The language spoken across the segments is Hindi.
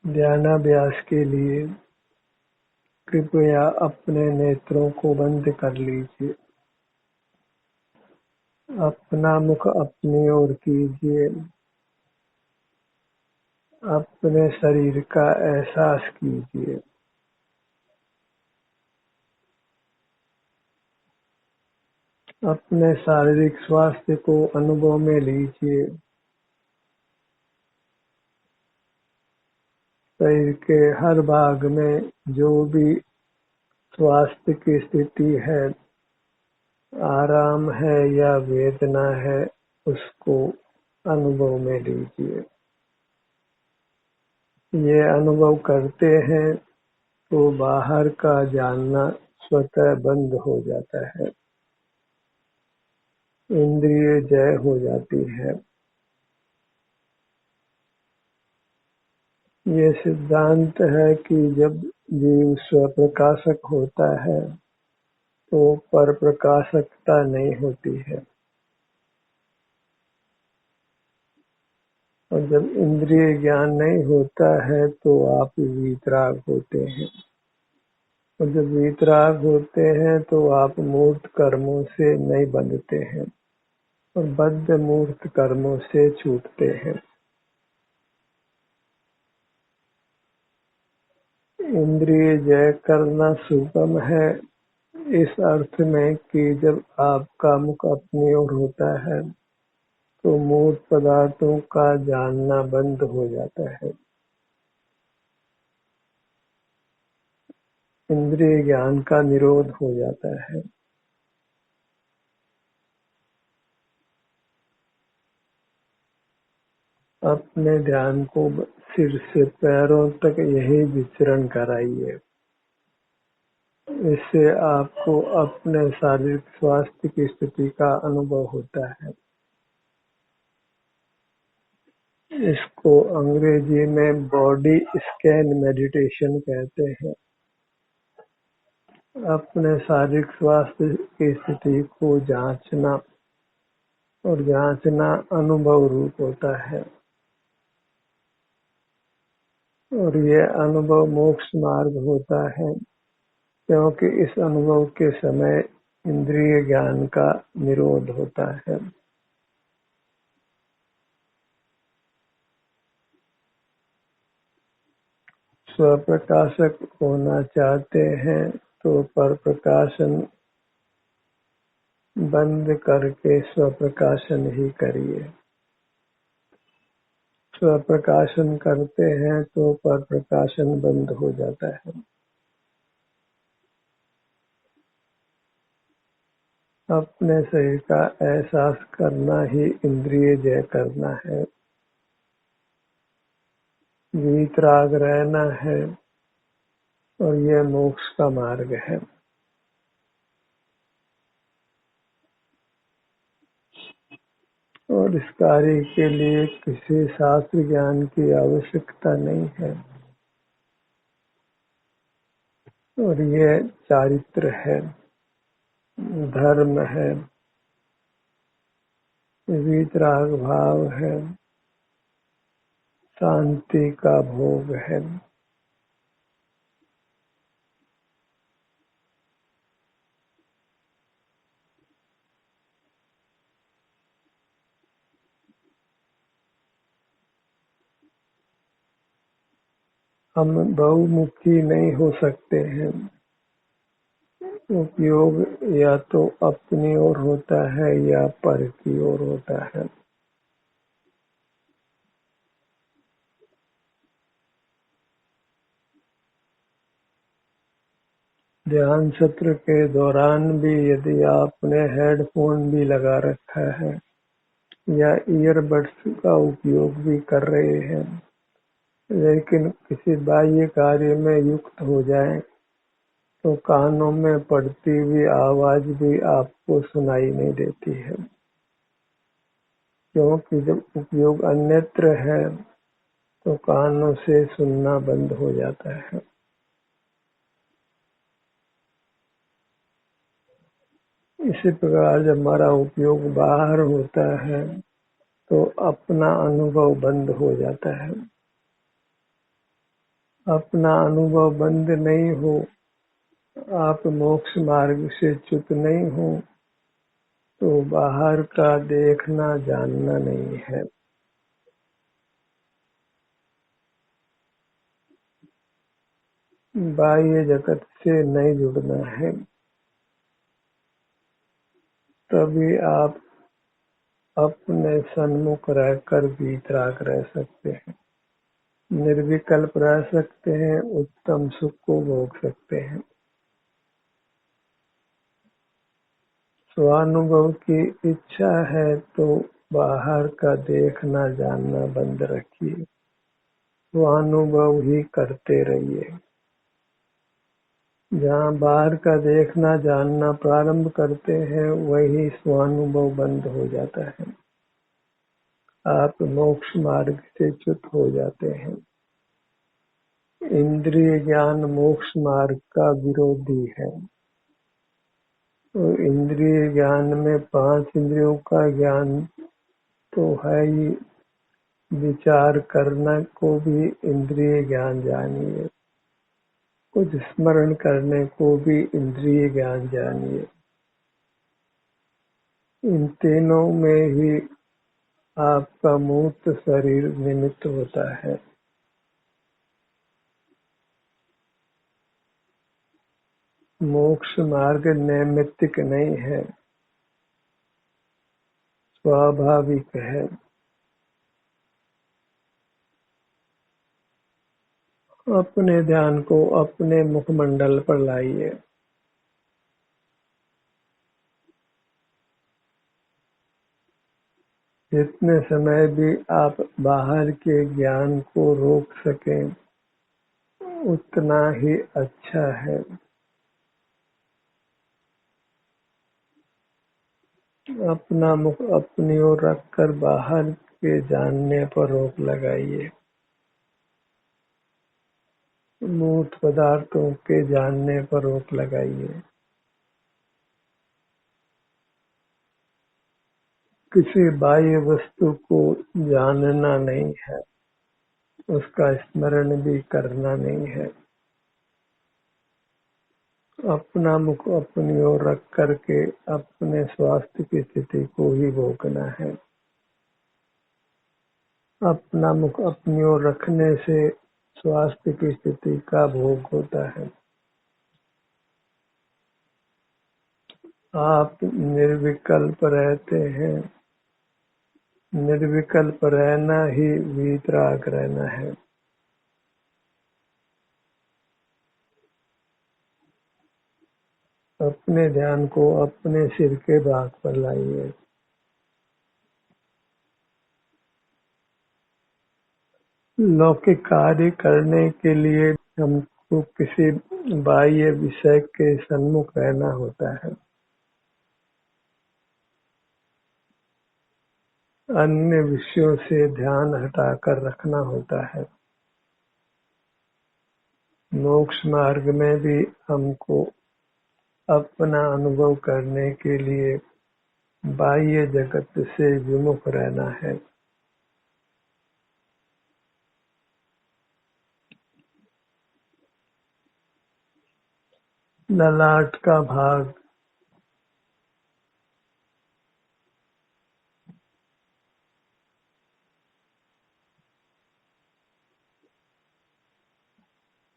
ध्यानाभ्यास के लिए कृपया अपने नेत्रों को बंद कर लीजिए। अपना मुख अपनी ओर कीजिए। अपने शरीर का एहसास कीजिए। अपने शारीरिक स्वास्थ्य को अनुभव में लीजिए। शरीर के हर भाग में जो भी स्वास्थ्य की स्थिति है, आराम है या वेदना है, उसको अनुभव में लीजिए। ये अनुभव करते हैं तो बाहर का जानना स्वतः बंद हो जाता है। इंद्रिय जय हो जाती है। ये सिद्धांत है कि जब जीव स्वप्रकाशक होता है तो पर प्रकाशकता नहीं होती है, और जब इंद्रिय ज्ञान नहीं होता है तो आप वीतराग होते हैं, और जब वीतराग होते हैं तो आप मूर्त कर्मों से नहीं बंधते हैं और बद्ध मूर्त कर्मों से छूटते हैं। इंद्रिय जय करना सुगम है इस अर्थ में कि जब आपका मुख अपनी ओर होता है तो मूर्त पदार्थों का जानना बंद हो जाता है। इंद्रिय ज्ञान का निरोध हो जाता है। अपने ध्यान को सिर से पैरों तक यही विचरण कराइए। इससे आपको अपने शारीरिक स्वास्थ्य की स्थिति का अनुभव होता है। इसको अंग्रेजी में बॉडी स्कैन मेडिटेशन कहते हैं। अपने शारीरिक स्वास्थ्य की स्थिति को जांचना, और जांचना अनुभव रूप होता है, और यह अनुभव मोक्ष मार्ग होता है, क्योंकि इस अनुभव के समय इंद्रिय ज्ञान का निरोध होता है। स्वप्रकाशक होना चाहते हैं तो पर प्रकाशन बंद करके स्वप्रकाशन ही करिए। स्वप्रकाशन करते हैं तो पर प्रकाशन बंद हो जाता है। अपने शरीर का एहसास करना ही इंद्रिय जय करना है। वीतराग रहना है, और यह मोक्ष का मार्ग है। और इस कार्य के लिए किसी शास्त्र ज्ञान की आवश्यकता नहीं है, और यह चारित्र है, धर्म है, वीतराग भाव है, शांति का भोग है। हम बहुमुखी नहीं हो सकते हैं। उपयोग या तो अपनी ओर होता है या पर की ओर होता है। ध्यान सत्र के दौरान भी यदि आपने हेडफोन भी लगा रखा है या ईयरबड्स का उपयोग भी कर रहे हैं, लेकिन किसी बाह्य कार्य में युक्त हो जाएं, तो कानों में पड़ती हुई आवाज भी आपको सुनाई नहीं देती है, क्योंकि जब उपयोग अन्यत्र है तो कानों से सुनना बंद हो जाता है। इसी प्रकार जब हमारा उपयोग बाहर होता है तो अपना अनुभव बंद हो जाता है। अपना अनुभव बंद नहीं हो, आप मोक्ष मार्ग से च्युत नहीं हो, तो बाहर का देखना जानना नहीं है। बाह्य जगत से नहीं जुड़ना है, तभी आप अपने सन्मुख रहकर वीतराग रह सकते हैं, निर्विकल्प रह सकते हैं, उत्तम सुख को भोग सकते हैं। स्वानुभव की इच्छा है तो बाहर का देखना जानना बंद रखिए, स्वानुभव ही करते रहिए। जहाँ बाहर का देखना जानना प्रारंभ करते हैं वही स्वानुभव बंद हो जाता है, आप मोक्ष मार्ग से च्युत हो जाते हैं। इंद्रिय ज्ञान मोक्ष मार्ग का विरोधी है। तो इंद्रिय ज्ञान में 5 इंद्रियों का ज्ञान तो है ही, विचार करना को भी इंद्रिय ज्ञान जानिए, कुछ स्मरण करने को भी इंद्रिय ज्ञान जानिए। इन तीनों में ही आपका मूर्त शरीर निमित्त होता है। मोक्ष मार्ग नैमित्तिक नहीं है, स्वाभाविक है। अपने ध्यान को अपने मुखमंडल पर लाइए। जितने समय भी आप बाहर के ज्ञान को रोक सकें उतना ही अच्छा है। अपना मुख अपनी ओर रखकर बाहर के जानने पर रोक लगाइए, मूर्त पदार्थों के जानने पर रोक लगाइए। किसी बाह्य वस्तु को जानना नहीं है, उसका स्मरण भी करना नहीं है। अपना मुख अपनी ओर रख करके अपने स्वास्थ्य की स्थिति को ही भोगना है। अपना मुख अपनी ओर रखने से स्वास्थ्य की स्थिति का भोग होता है। आप निर्विकल्प रहते हैं, निर्विकल्प रहना ही वीतराग रहना है। अपने ध्यान को अपने सिर के भाग पर लाइए। लौकिक कार्य करने के लिए हमको किसी बाह्य विषय के सन्मुख रहना होता है, अन्य विषयों से ध्यान हटाकर रखना होता है। मोक्ष मार्ग में भी हमको अपना अनुभव करने के लिए बाह्य जगत से विमुख रहना है। ललाट का भाग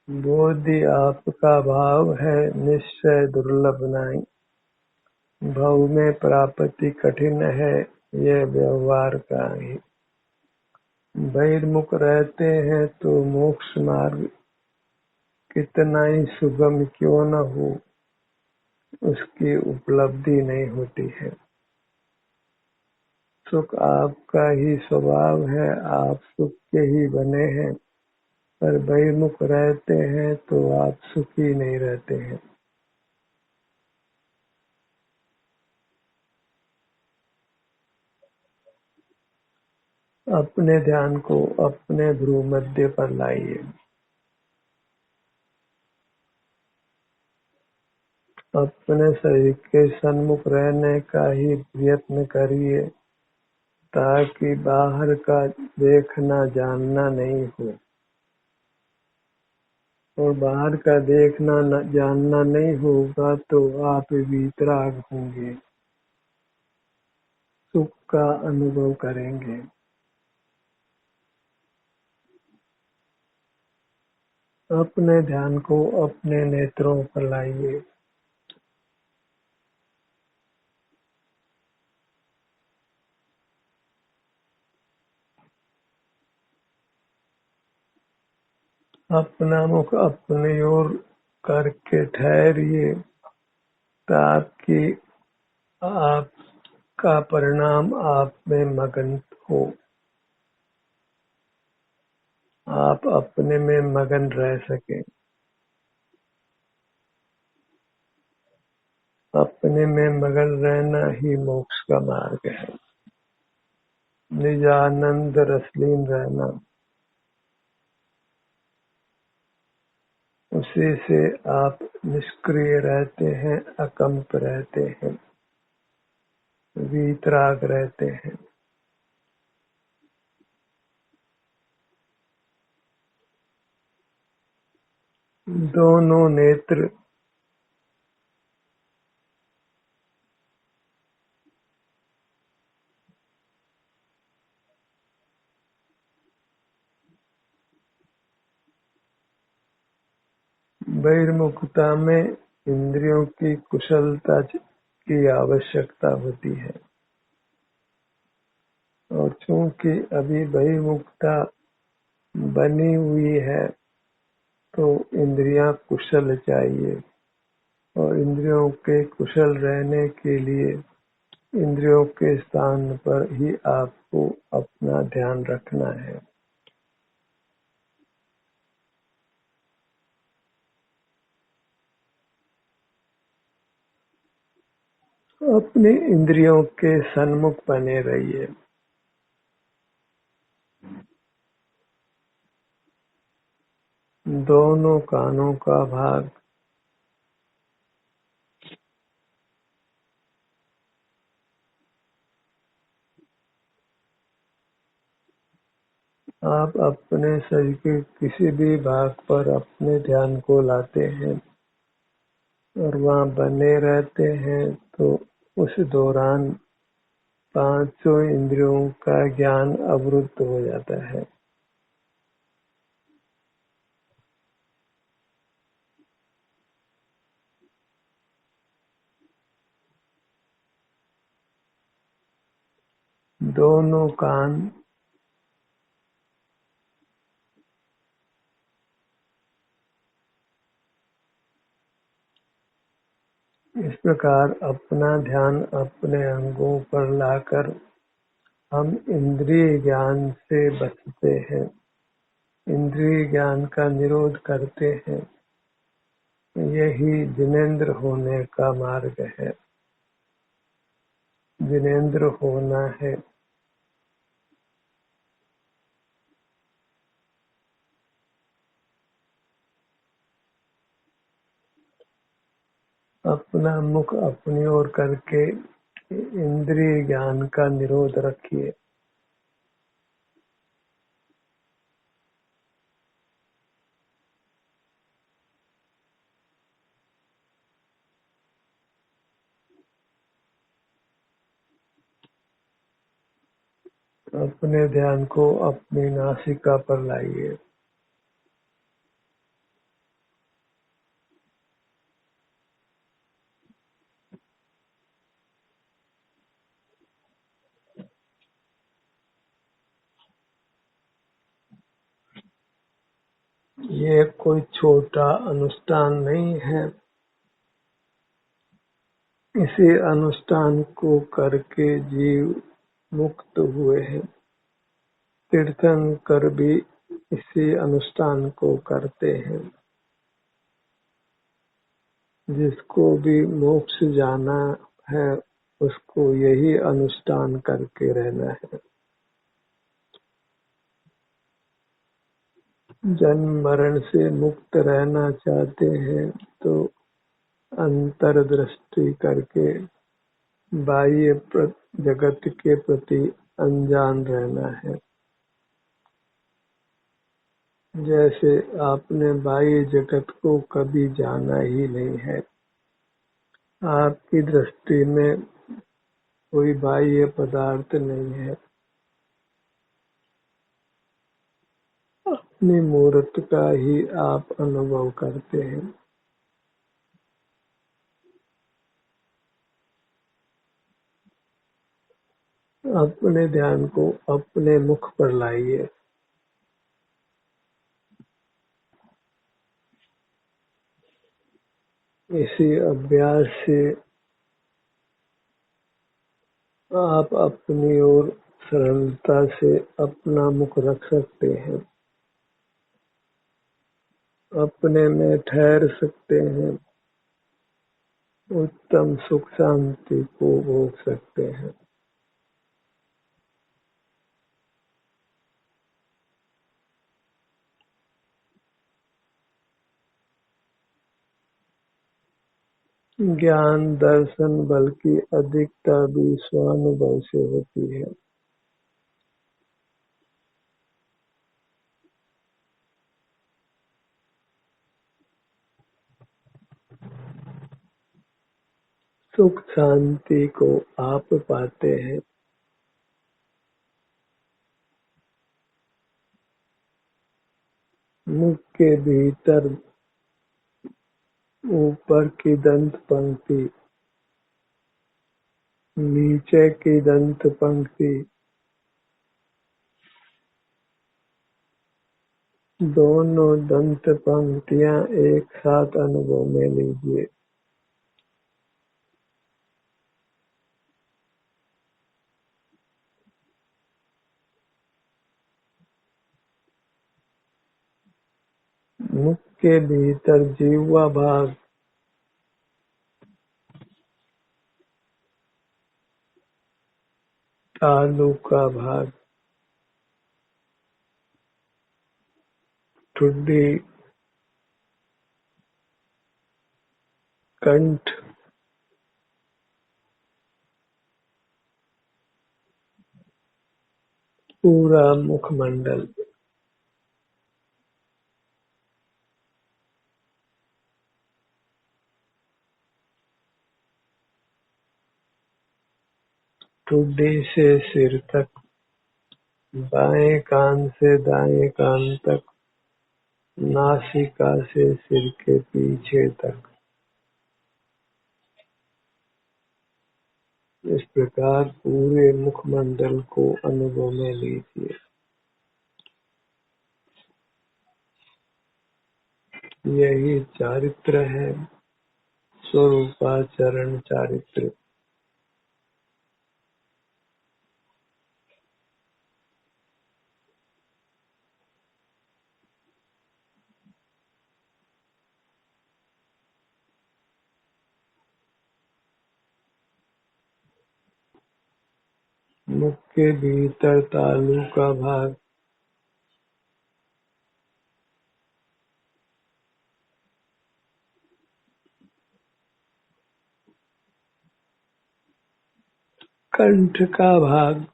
बोधि आपका भाव है, निश्चय दुर्लभ नहीं। भव में प्राप्ति कठिन है, ये व्यवहार का ही। बहिर्मुख रहते हैं तो मोक्ष मार्ग कितना ही सुगम क्यों न हो, उसकी उपलब्धि नहीं होती है। सुख आपका ही स्वभाव है, आप सुख के ही बने हैं, पर बहिर्मुख रहते हैं तो आप सुखी नहीं रहते हैं। अपने ध्यान को अपने भ्रू मध्य पर लाइए। अपने शरीर के सन्मुख रहने का ही प्रयत्न करिए, ताकि बाहर का देखना जानना नहीं हो। और बाहर का देखना जानना नहीं होगा तो आप वीतराग होंगे, सुख का अनुभव करेंगे। अपने ध्यान को अपने नेत्रों पर लाइए। अपना मुख अपनी ओर करके ठहरिए ताकि आपका परिणाम आप में मगन हो। आप अपने में मगन रह सके। अपने में मगन रहना ही मोक्ष का मार्ग है। निजानंद रसलीन रहना, उसी से आप निष्क्रिय रहते हैं, अकंप रहते हैं, वीतराग रहते हैं। दोनों नेत्र बहिर्मुखता में इंद्रियों की कुशलता की आवश्यकता होती है, और चूंकि अभी बहिर्मुखता बनी हुई है तो इंद्रियां कुशल चाहिए, और इंद्रियों के कुशल रहने के लिए इंद्रियों के स्थान पर ही आपको अपना ध्यान रखना है। अपने इंद्रियों के सन्मुख बने रहिए। दोनों कानों का भाग आप अपने शरीर के किसी भी भाग पर अपने ध्यान को लाते हैं और वहां बने रहते हैं तो उस दौरान पांचों इंद्रियों का ज्ञान अवरुद्ध हो जाता है। दोनों कान इस प्रकार अपना ध्यान अपने अंगों पर लाकर हम इंद्रिय ज्ञान से बचते हैं, इंद्रिय ज्ञान का निरोध करते हैं। यही जिनेंद्र होने का मार्ग है। जिनेंद्र होना है। अपना मुख अपनी ओर करके इंद्रिय ज्ञान का निरोध रखिए। अपने ध्यान को अपनी नासिका पर लाइए। ये कोई छोटा अनुष्ठान नहीं है। इसी अनुष्ठान को करके जीव मुक्त हुए हैं। तीर्थंकर भी इसी अनुष्ठान को करते हैं। जिसको भी मोक्ष जाना है उसको यही अनुष्ठान करके रहना है। जन्म मरण से मुक्त रहना चाहते हैं तो अंतर्दृष्टि करके बाह्य जगत के प्रति अनजान रहना है। जैसे आपने बाह्य जगत को कभी जाना ही नहीं है। आपकी दृष्टि में कोई बाह्य पदार्थ नहीं है। अपनी मूर्त का ही आप अनुभव करते हैं। अपने ध्यान को अपने मुख पर लाइए। इसी अभ्यास से आप अपनी ओर सरलता से अपना मुख रख सकते हैं। अपने में ठहर सकते हैं। उत्तम सुख शांति को भोग सकते हैं। ज्ञान दर्शन बल्कि अधिकता भी स्वानुभव से होती है। सुख शांति को आप पाते हैं। मुख के भीतर ऊपर की दंत पंक्ति, नीचे की दंत पंक्ति, दोनों दंत पंक्तियां एक साथ अनुभव में लीजिए। मुख के भीतर जिह्वा भाग, तालु का भाग, ठुड्डी, कंठ, पूरा मुखमंडल, ठुड्डी से सिर तक, बाएं कान से दाएं कान तक, नासिका से सिर के पीछे तक। इस प्रकार पूरे मुखमंडल को अनुभव में लीजिए। यही चारित्र है, स्वरूपाचरण चारित्र। मुख के भीतर तालु का भाग, कंठ का भाग,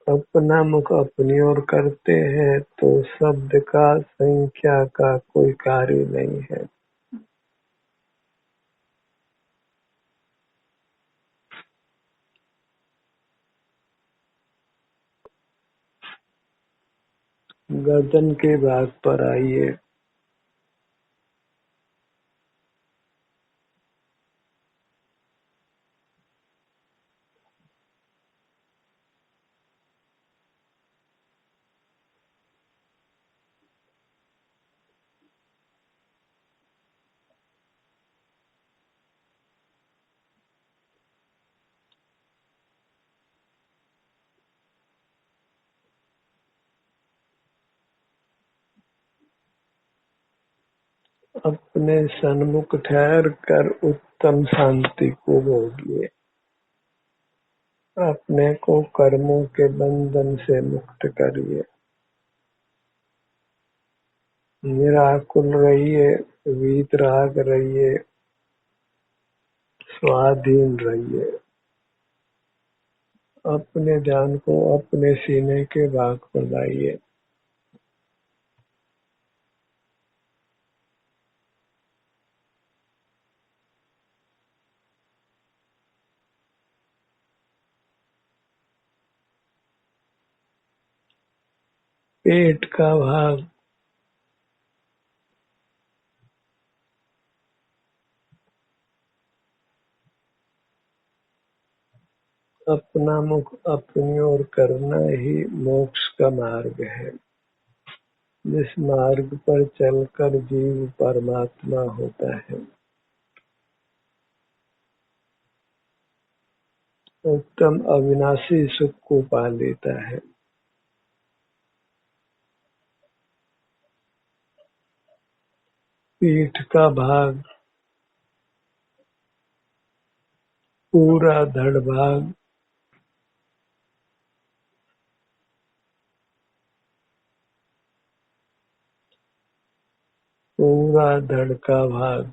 अपना मुख अपनी ओर करते हैं तो शब्द का संख्या का कोई कार्य नहीं है। गर्दन के भाग पर आइए। अपने सन्मुख ठहर कर उत्तम शांति को भोगिए। अपने को कर्मों के बंधन से मुक्त करिए। निराकुल रहिए, वीतराग रहिए, स्वाधीन रहिए। अपने ध्यान को अपने सीने के भाग पर लाइए। पेट का भाग, अपना मुख अपनी ओर करना ही मोक्ष का मार्ग है। जिस मार्ग पर चलकर जीव परमात्मा होता है, उत्तम अविनाशी सुख को पा लेता है। पीठ का भाग, पूरा धड़ भाग, पूरा धड़ का भाग,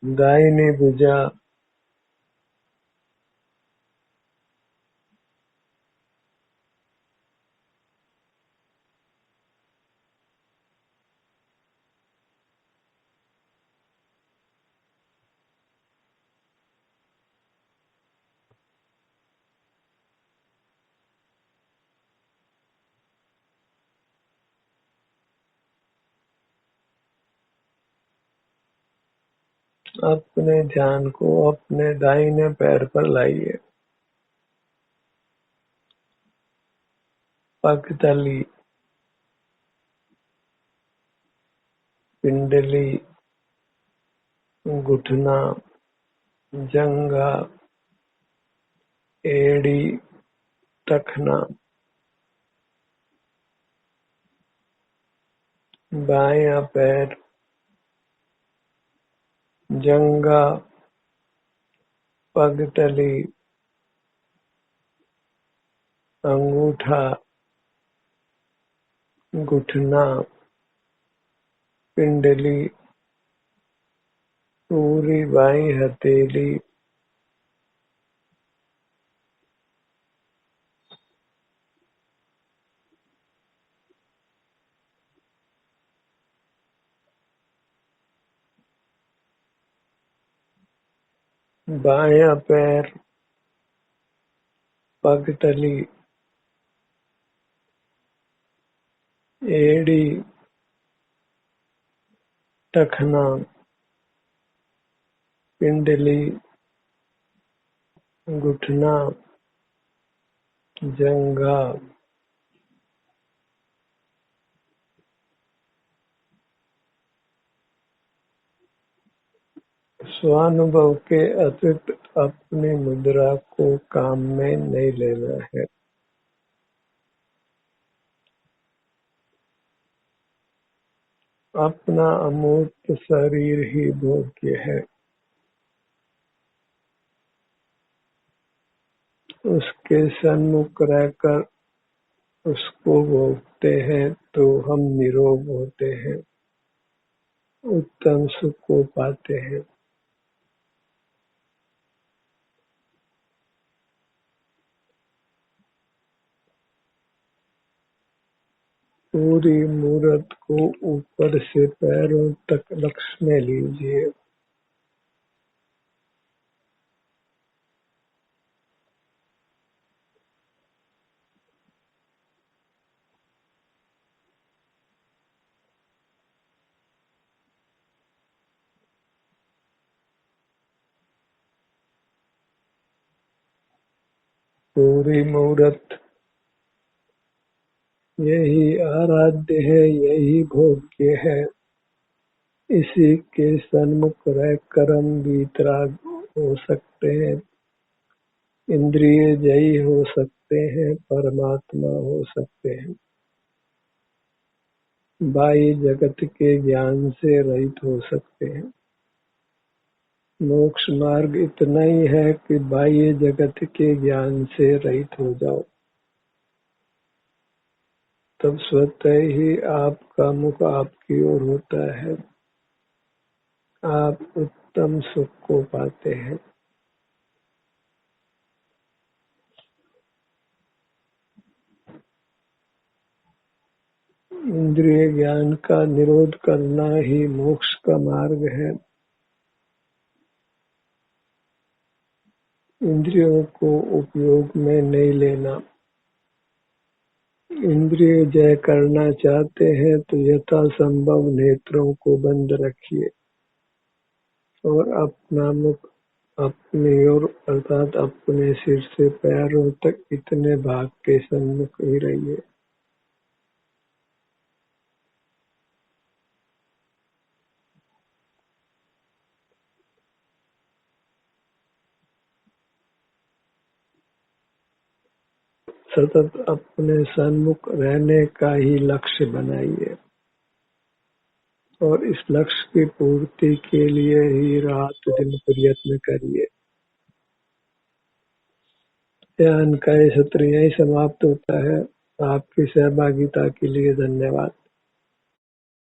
दाहिनी भुजा, अपने ध्यान को अपने दाहिने पैर पर लाइए। पगतली, पिंडली, घुटना, जंघा, एड़ी, टखना, बायां पैर, जंघा, पगतली, अंगूठा, घुटना, पिंडली, पूरी बाईं हथेली, बायां पैर, पगतली, एड़ी, टखना, पिंडली, घुटना, जंघा, स्वानुभव के अतिरिक्त अपनी मुद्रा को काम में नहीं लेना है। अपना अमूर्त शरीर ही भोग्य है। उसके सन्मुख रहकर उसको भोगते हैं तो हम निरोग होते हैं, उत्तम सुख को पाते हैं। पूरी मूरत को ऊपर से पैरों तक लक्ष्य में लीजिए। पूरी मूरत यही आराध्य है, यही भोग्य है। इसी के सन्मुख रहकर हम वीतराग हो सकते हैं, इंद्रिय जयी हो सकते हैं, परमात्मा हो सकते हैं, बाह्य जगत के ज्ञान से रहित हो सकते हैं। मोक्ष मार्ग इतना ही है कि बाह्य जगत के ज्ञान से रहित हो जाओ, तब स्वतः ही आपका मुख आपकी ओर होता है। आप उत्तम सुख को पाते हैं। इंद्रिय ज्ञान का निरोध करना ही मोक्ष का मार्ग है। इंद्रियों को उपयोग में नहीं लेना। इंद्रिय जय करना चाहते हैं तो यथासंभव नेत्रों को बंद रखिए और अपना मुख अपनी ओर अर्थात अपने सिर से पैरों तक इतने भाग के सन्मुख ही रहिए। सतत अपने सन्मुख रहने का ही लक्ष्य बनाइए और इस लक्ष्य की पूर्ति के लिए ही रात दिन प्रयत्न करिए। ध्यान का ये सत्र यही समाप्त होता है। आपकी सहभागिता के लिए धन्यवाद।